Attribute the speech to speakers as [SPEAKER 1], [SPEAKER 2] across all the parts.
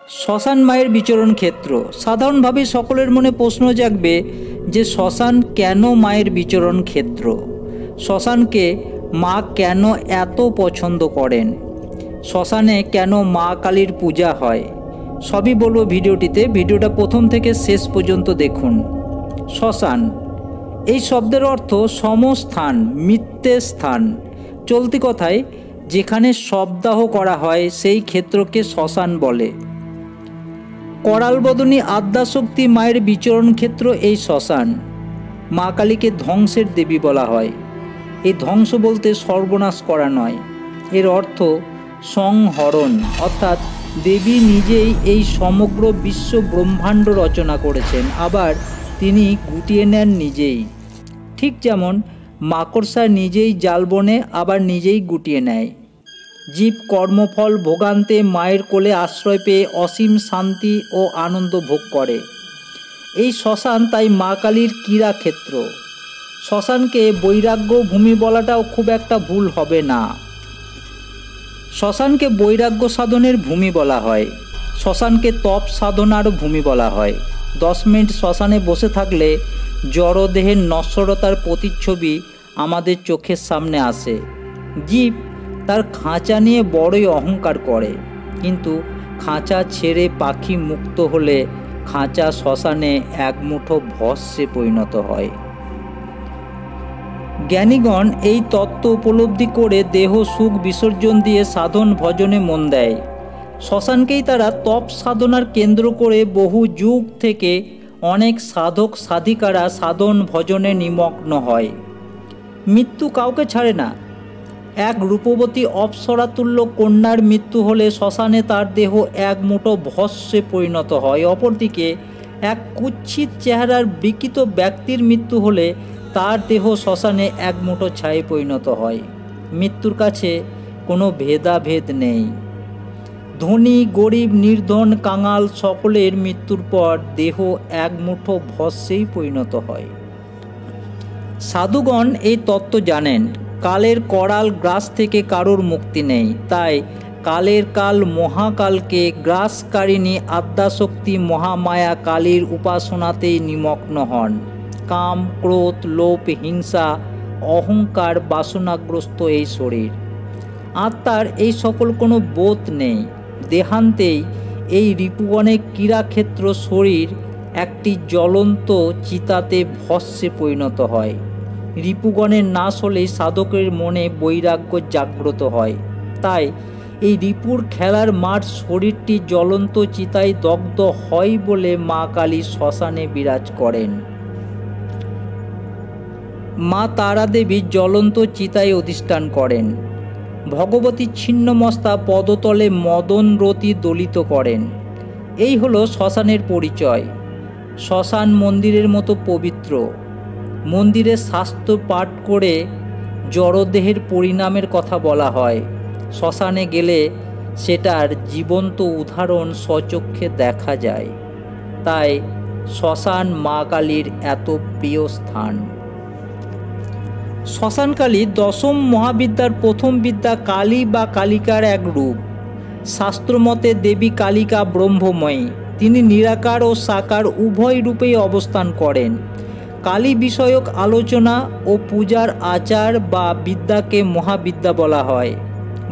[SPEAKER 1] শ্মশান মায়ের বিচরণ ক্ষেত্র। সাধারণভাবে সকলের মনে প্রশ্ন জাগবে যে শ্মশান কেন মায়ের বিচরণ ক্ষেত্র, শ্মশানকে মা কেন এত পছন্দ করেন, শ্মশানে কেন মা কালীর পূজা হয়, সবই বলবো ভিডিওটিতে। ভিডিওটা প্রথম থেকে শেষ পর্যন্ত দেখুন। শ্মশান এই শব্দের অর্থ সমস্থান, মৃত্যের স্থান। চলতি কথায় যেখানে শবদাহ করা হয় সেই ক্ষেত্রকে শ্মশান বলে। করালবদনী আদ্যাশক্তি মায়ের বিচরণ ক্ষেত্র এই শ্মশান। মা কালীকে ধ্বংসের দেবী বলা হয়। এই ধ্বংস বলতে সর্বনাশ করা নয়, এর অর্থ সংহরণ, অর্থাৎ দেবী নিজেই এই সমগ্র বিশ্ব ব্রহ্মাণ্ড রচনা করেছেন, আবার তিনি গুটিয়ে নেন নিজেই। ঠিক যেমন মাকড়সা নিজেই জাল বনে আবার নিজেই গুটিয়ে নেয়। জীব কর্মফল ভোগান্তে মায়ের কোলে আশ্রয় পেয়ে অসীম শান্তি ও আনন্দ ভোগ করে। এই শ্মশান তাই মা কালীর ক্রীড়াক্ষেত্র। শ্মশানকে বৈরাগ্য ভূমি বলাটাও খুব একটা ভুল হবে না। শ্মশানকে বৈরাগ্য সাধনের ভূমি বলা হয়, শ্মশানকে তপ সাধনার ভূমি বলা হয়। 10 মিনিট শ্মশানে বসে থাকলে জড়দেহের নশ্বরতার প্রতিচ্ছবি আমাদের চোখের সামনে আসে। জীব তার খাঁচা নিয়ে বড়ই অহংকার করে, কিন্তু খাঁচা ছেড়ে পাখি মুক্ত হলে খাঁচা শ্মশানে এক মুঠো ভস্মে পরিণত হয়। জ্ঞানীগণ এই তত্ত্ব উপলব্ধি করে দেহ সুখ বিসর্জন দিয়ে সাধন ভজনে মন দেয়। শ্মশানকেই তারা তপ সাধনার কেন্দ্র করে বহু যুগ থেকে অনেক সাধক সাধিকারা সাধন ভজনে নিমগ্ন হয়। মৃত্যু কাউকে ছাড়ে না। এক রূপবতী অপ্সরাতুল্য কন্যার মৃত্যু হলে শ্মশানে তার দেহ এক মুঠো ভস্মে পরিণত হয়। অপরদিকে এক কুৎসিত চেহারার বিকৃত ব্যক্তির মৃত্যু হলে তার দেহ শ্মশানে এক মুঠো ছায়ে পরিণত হয়। মৃত্যুর কাছে কোনো ভেদাভেদ নেই। ধনী গরিব নির্ধন কাঙাল সকলের মৃত্যুর পর দেহ এক মুঠো ভস্মেই পরিণত হয়। সাধুগণ এই তত্ত্ব জানেন। কালের করাল গ্রাস থেকে কারোর মুক্তি নেই, তাই কালের কাল মহাকালকে গ্রাসকারিণী আদ্যাশক্তি মহামায়া কালীর উপাসনাতেই নিমগ্ন হন। কাম, ক্রোধ, লোভ, হিংসা, অহংকার বাসনাগ্রস্ত এই শরীর। আত্মার এই সকল কোনো বোধ নেই। দেহান্তেই এই রিপুগণের ক্রীড়াক্ষেত্র শরীর একটি জ্বলন্ত চিতাতে ভস্মে পরিণত হয়। রিপুগণের নাশ হলেই সাধকের মনে বৈরাগ্য জাগ্রত হয়। তাই এই রিপুর খেলার মাঠ শরীরটি জ্বলন্ত চিতায় দগ্ধ হয় বলে মা কালী শ্মশানে বিরাজ করেন। মা তারা দেবী জ্বলন্ত চিতায় অধিষ্ঠান করেন। ভগবতী ছিন্নমস্তা পদতলে মদনরতি দলিত করেন। এই হলো শ্মশানের পরিচয়। শ্মশান মন্দিরের মতো পবিত্র। মন্দিরে শাস্ত্র পাঠ করে জড়দেহের পরিণামের কথা বলা হয়। শ্মশানে গেলে সেটার জীবন্ত উদাহরণ স্বচক্ষে দেখা যায়। তাই শ্মশান মা কালীর এত প্রিয় স্থান। শ্মশানকালী দশম মহাবিদ্যার প্রথম বিদ্যা কালী বা কালিকার এক রূপ। শাস্ত্রমতে দেবী কালিকা ব্রহ্মময়ী। তিনি নিরাকার ও সাকার উভয় রূপেই অবস্থান করেন। কালী বিষয়ক আলোচনা ও পূজার আচার বা বিদ্যাকে মহাবিদ্যা বলা হয়।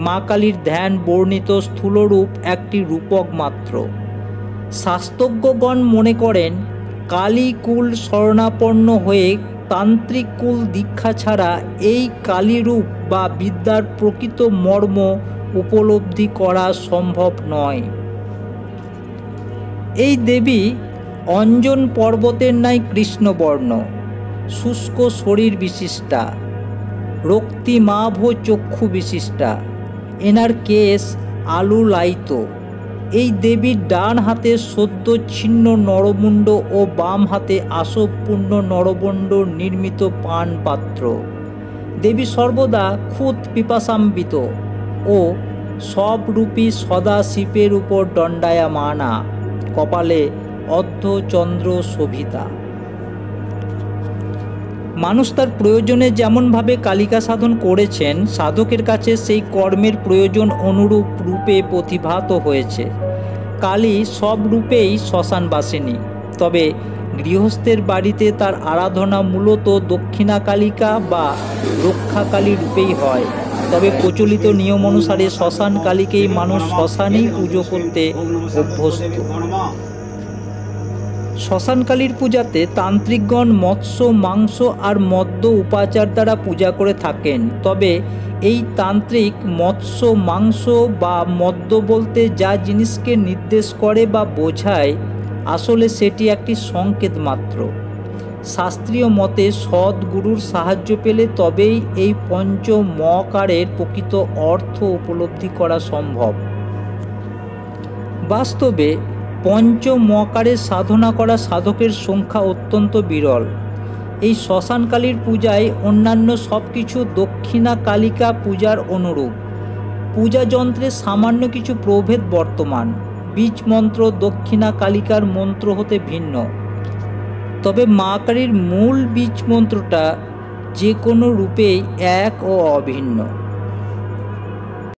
[SPEAKER 1] মা কালীর ধ্যান বর্ণিত স্থূলরূপ একটি রূপক মাত্র। শাস্ত্রজ্ঞগণ মনে করেন কালী কুল শরণাপন্ন হয়ে তান্ত্রিক কুল দীক্ষা ছাড়া এই কালীরূপ বা বিদ্যার প্রকৃত মর্ম উপলব্ধি করা সম্ভব নয়। এই দেবী অঞ্জন পর্বতের ন্যায় কৃষ্ণবর্ণ, শুষ্ক শরীর বিশিষ্টা, রক্তিমাভ চক্ষু বিশিষ্টা। এনার কেশ আলুলায়িত। এই দেবীর ডান হাতে সদ্য ছিন্ন নরমুণ্ড ও বাম হাতে আসবপূর্ণ নরবণ্ড নির্মিত পান পাত্র। দেবী সর্বদা ক্ষুৎ পিপাসাম্বিত ও সবরূপী সদা শিবের উপর দণ্ডায়মানা। কপালে অর্ধচন্দ্র শোভিতা। মানুষ তার প্রয়োজনে যেমনভাবে কালিকা সাধন করেছেন, সাধকের কাছে সেই কর্মের প্রয়োজন অনুরূপ রূপে প্রতিভাত হয়েছে। কালী সব রূপেই শ্মশানবাসিনী, তবে গৃহস্থের বাড়িতে তার আরাধনা মূলত দক্ষিণা কালিকা বা রক্ষা কালী রূপেই হয়। তবে প্রচলিত নিয়ম অনুসারে শ্মশান কালীকেই মানুষ শ্মশানেই পুজো করতে অভ্যস্ত। শ্মশানকালীর পূজাতে তান্ত্রিকগণ মৎস্য, মাংস আর মদ্য উপাচার দ্বারা পূজা করে থাকেন। তবে এই তান্ত্রিক মৎস্য, মাংস বা মদ্য বলতে যা জিনিসকে নির্দেশ করে বা বোঝায়, আসলে সেটি একটি সংকেত মাত্র। শাস্ত্রীয় মতে সদ্গুরুর সাহায্য পেলে তবেই এই পঞ্চ মকারের প্রকৃত অর্থ উপলব্ধি করা সম্ভব। বাস্তবে পঞ্চ মকারের সাধনা করা সাধকের সংখ্যা অত্যন্ত বিরল। এই শ্মশানকালীর পূজায় অন্যান্য সব কিছু দক্ষিণা কালিকা পূজার অনুরূপ। পূজা যন্ত্রে সামান্য কিছু প্রভেদ বর্তমান। বীজ মন্ত্র দক্ষিণা কালিকার মন্ত্র হতে ভিন্ন, তবে মা কালীর মূল বীজ মন্ত্রটা যে কোনো রূপেই এক ও অভিন্ন।